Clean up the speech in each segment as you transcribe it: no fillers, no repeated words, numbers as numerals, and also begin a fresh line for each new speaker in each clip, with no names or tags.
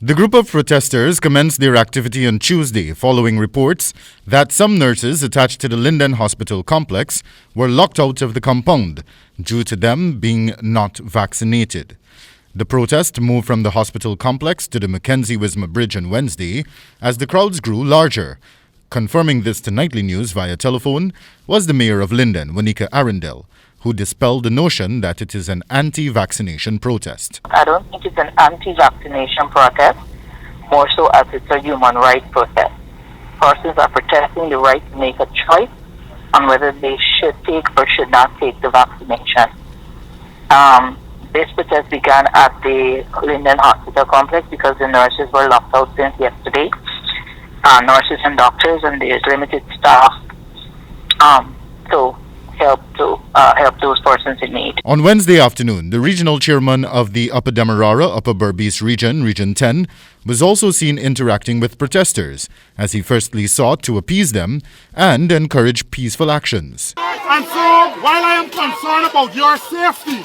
The group of protesters commenced their activity on Tuesday following reports that some nurses attached to the Linden hospital complex were locked out of the compound due to them being not vaccinated. The protest moved from the hospital complex to the Wismar Bridge on Wednesday as the crowds grew larger. Confirming this to Nightly News via telephone was the mayor of Linden, Wendell, who dispelled the notion that it is an anti-vaccination protest.
I don't think it's an anti-vaccination protest, more so as it's a human rights protest. Persons are protesting the right to make a choice on whether they should take or should not take the vaccination. This protest began at the Linden hospital complex because the nurses were locked out since yesterday. Nurses and doctors, and there's limited staff to help those persons in need.
On Wednesday afternoon, the regional chairman of the Upper Demerara, Upper Berbice Region, Region 10, was also seen interacting with protesters as he firstly sought to appease them and encourage peaceful actions.
And so, while I am concerned about your safety,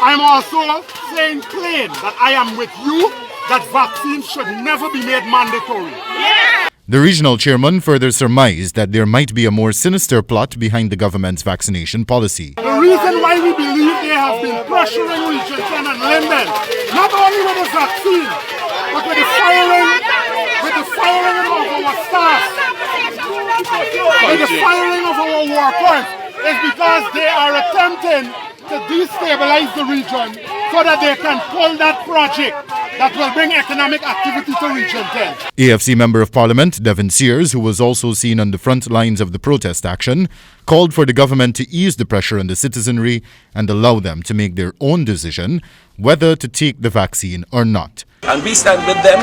I'm also saying plain that I am with you, that vaccines should never be made mandatory.
Yeah.
The regional chairman further surmised that there might be a more sinister plot behind the government's vaccination policy.
The reason why we believe they have been pressuring Region 10 and Linden, not only with the vaccine, but with the firing of our staff, with the firing of our workers, is because they are attempting to destabilize the region so that they can pull that project that will bring economic activity to Region 10.
AFC Member of Parliament Devin Sears, who was also seen on the front lines of the protest action, called for the government to ease the pressure on the citizenry and allow them to make their own decision whether to take the vaccine or not.
And we stand with them.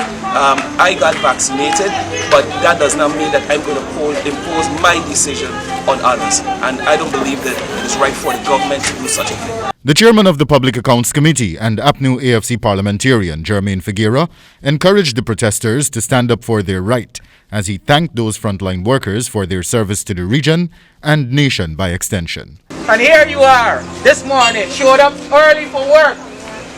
I got vaccinated, but that does not mean that I'm going to impose my decision on others. And I don't believe that it is right for the government to do such a thing.
The chairman of the Public Accounts Committee and APNU AFC parliamentarian Jermaine Figuera encouraged the protesters to stand up for their right as he thanked those frontline workers for their service to the region and nation by extension.
And here you are this morning, showed up early for work,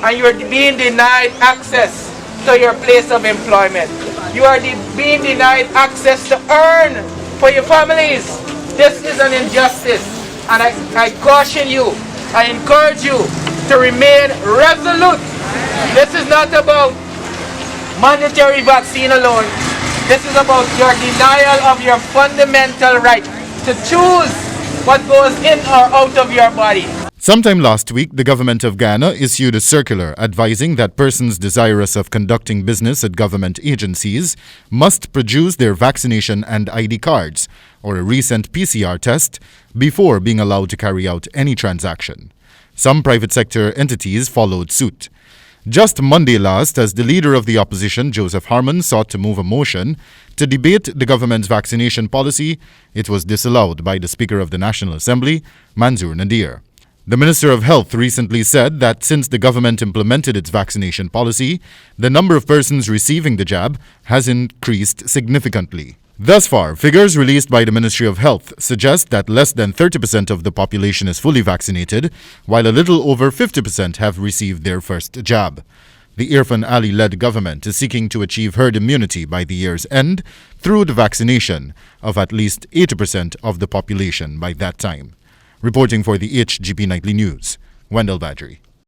and you're being denied access to your place of employment. You are being denied access to earn for your families. This is an injustice, and I caution you, I encourage you to remain resolute. This is not about mandatory vaccine alone. This is about your denial of your fundamental right to choose what goes in or out of your body.
Sometime last week, the government of Ghana issued a circular advising that persons desirous of conducting business at government agencies must produce their vaccination and ID cards or a recent PCR test before being allowed to carry out any transaction. Some private sector entities followed suit. Just Monday last, as the leader of the opposition, Joseph Harmon, sought to move a motion to debate the government's vaccination policy, it was disallowed by the Speaker of the National Assembly, Manzoor Nadir. The Minister of Health recently said that since the government implemented its vaccination policy, the number of persons receiving the jab has increased significantly. Thus far, figures released by the Ministry of Health suggest that less than 30% of the population is fully vaccinated, while a little over 50% have received their first jab. The Irfan Ali-led government is seeking to achieve herd immunity by the year's end through the vaccination of at least 80% of the population by that time. Reporting for the HGP Nightly News, Wendell Badrie.